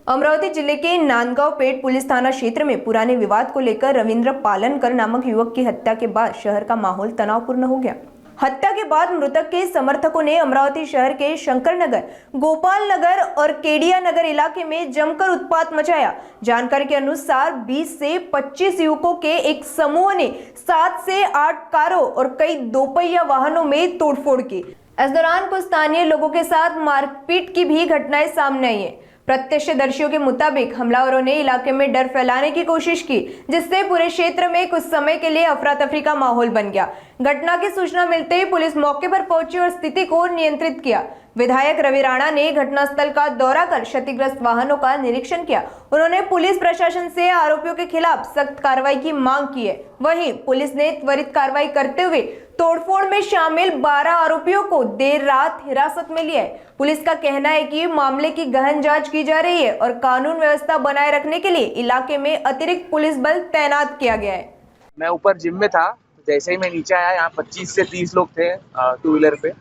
अमरावती जिले के नांदगांव पेट पुलिस थाना क्षेत्र में पुराने विवाद को लेकर रविंद्र पालनकर नामक युवक की हत्या के बाद शहर का माहौल तनावपूर्ण हो गया। हत्या के बाद मृतक के समर्थकों ने अमरावती शहर के शंकर नगर, गोपाल नगर और केडिया नगर इलाके में जमकर उत्पात मचाया। जानकारी के अनुसार 20 से 25 युवकों के एक समूह ने 7 से 8 कारों और कई दोपहिया वाहनों में तोड़फोड़ की। इस दौरान कुछ स्थानीय लोगों के साथ मारपीट की भी घटनाएं सामने आई है। प्रत्यक्षदर्शियों के मुताबिक हमलावरों ने इलाके में डर फैलाने की कोशिश की, जिससे पूरे क्षेत्र में कुछ समय के लिए अफरा तफरी का माहौल बन गया। घटना की सूचना मिलते ही पुलिस मौके पर पहुंची और स्थिति को नियंत्रित किया। विधायक रवि राणा ने घटनास्थल का दौरा कर क्षतिग्रस्त वाहनों का निरीक्षण किया। उन्होंने पुलिस प्रशासन से आरोपियों के खिलाफ सख्त कार्रवाई की मांग की है। वहीं पुलिस ने त्वरित कार्रवाई करते हुए तोड़फोड़ में शामिल 12 आरोपियों को देर रात हिरासत में लिया है। पुलिस का कहना है कि मामले की गहन जांच की जा रही है और कानून व्यवस्था बनाए रखने के लिए इलाके में अतिरिक्त पुलिस बल तैनात किया गया है। मैं ऊपर जिम में था, जैसे ही मैं नीचे आया यहाँ 25 से 30 लोग थे टू व्हीलर पे,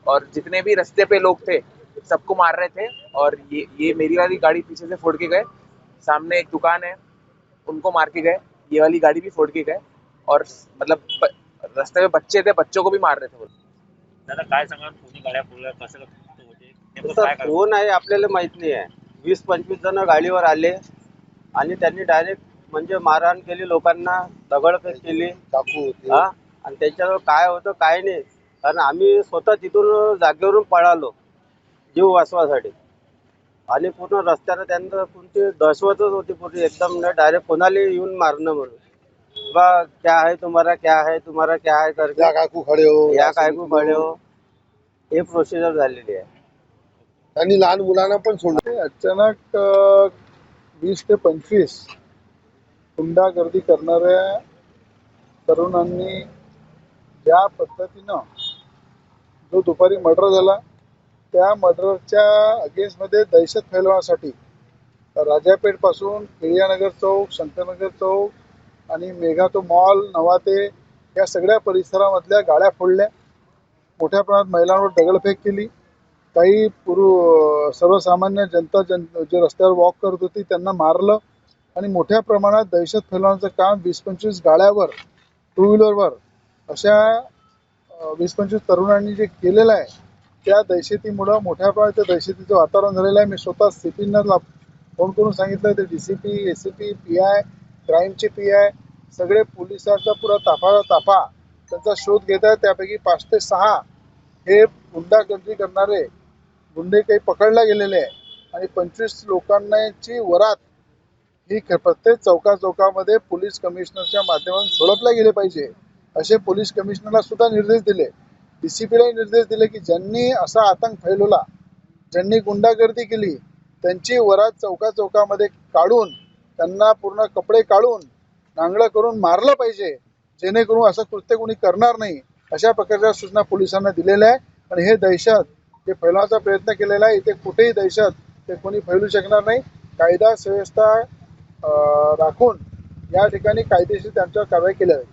और जितने भी रास्ते पे लोग थे सबको मार रहे थे। और ये मेरी वाली गाड़ी पीछे से फोड़ के गए, सामने एक दुकान है उनको मार के गए, ये वाली गाड़ी भी फोड़ के गए, और मतलब रस्ते में बच्चे थे, बच्चों को भी मार रहे थे। दादा काय सांगा, कोणी गाड्या फोडल्या, कसं होते, नेमकं तसं काय कोण आहे आपल्याला माहित नाही आहे। 20-25 जण गाडीवर आले आणि त्यांनी डायरेक्ट म्हणजे मारहाण केली, लोकांना दगडफेक केली, चाकू होती आणि त्याच्यावर काय होतं काय नाही, कारण आम्ही स्वतः तिथून जागेवरून पळालो जीव वाचवासाठी। आणि पूर्ण रस्त्याने त्यांना कोणती दहशतच होती पूर्ण, एकदम डायरेक्ट कोणाला येऊन मारणं म्हणून, बा क्या है तुम्हारा, क्या है तुम्हारा, क्या है करके या काकू खडे हो, या काकू खडे हो, हे प्रोसिजर झालेली आहे। त्यांनी लहान मुलांना पण सोडलं। अचानक 20 ते 25 गुंडागर्दी करणाऱ्या तरुणांनी ज्या पद्धतीनं जो दुपारी मर्डर झाला, त्या मर्डरच्या अगेन्स्ट मध्ये दहशत फैलवण्यासाठी राजापेठ पासून केडियानगर चौक, शंकरनगर चौक आणि मेघातो मॉल, नवाते या सगळ्या परिसरामधल्या गाड्या फोडल्या, मोठ्या प्रमाणात महिलांवर दगडफेक केली, काही सर्वसामान्य जनता जे रस्त्यावर वॉक करत होती त्यांना मारलं आणि मोठ्या प्रमाणात दहशत फैलवण्याचं काम 20-25 गाड्यावर, टू व्हीलरवर अशा 20-25 तरुणांनी जे केलेलं आहे, त्या दहशतीमुळं मोठ्या प्रमाणात त्या दहशतीचं वातावरण झालेलं आहे। मी स्वतः CPंना फोन करून सांगितलं, ते DCP, ACP, PI, क्राईमचे PI सगळे पोलिसांचा पुरा ताफा त्यांचा शोध घेत आहेत। त्यापैकी 5 ते 6 हे गुंडागर्दी करणारे गुंडे काही पकडला गेलेले आहे आणि 25 लोकांची वरात ही प्रत्येक चौकामध्ये पोलीस कमिशनरच्या माध्यमातून सोडवल्या गेले पाहिजे, असे पोलीस कमिशनरला सुद्धा निर्देश दिले। DCPलाही निर्देश दिले की ज्यांनी असा आतंक फैलवला, ज्यांनी गुंडागर्दी केली, त्यांची वरात चौकामध्ये काढून, त्यांना पूर्ण कपडे काढून नांगडं करून मारलं पाहिजे, जेणेकरून असं कृत्य कोणी करणार नाही, अशा प्रकारच्या सूचना पोलिसांना दिलेल्या आहे। आणि हे दहशत जे फैलवण्याचा प्रयत्न केलेला आहे, इथे कुठेही दहशत ते कोणी फैलू शकणार नाही। कायदा सुव्यवस्था राखून या ठिकाणी कायदेशीर त्यांच्यावर कारवाई केली जाईल।